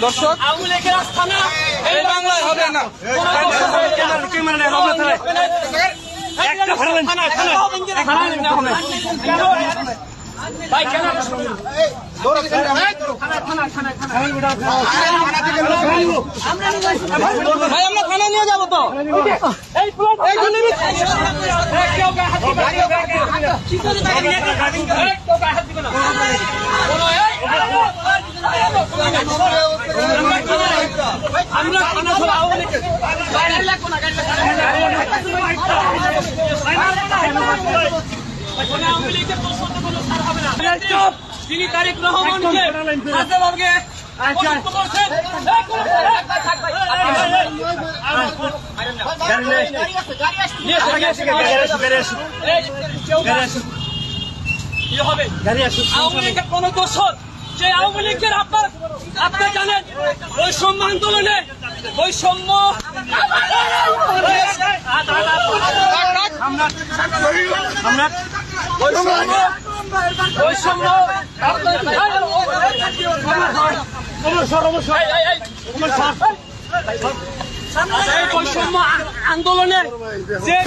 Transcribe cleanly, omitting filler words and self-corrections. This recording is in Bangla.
দর্শক আওয়ামী লীগের আস্থানা এই বাংলায় হবে না। ভাই কেন ভাই আমরা থানা নিয়ে যাবো তো। আমরা থানা সব আওয়ামী লীগের বাইরে লাগবো না আওয়ামী লীগের প্রশ্ন কোনো ছাড় হবে না। তিনি তারেক রহমানকে হাসিনাকে পছন্দ করছেন। আওয়ামী লীগের কোন দোষর যে আওয়ামী লীগের আপনি জানেন বৈষম্য আন্দোলনে বৈষম্য বৈষম্য বৈষম্য আন্দোলনে যে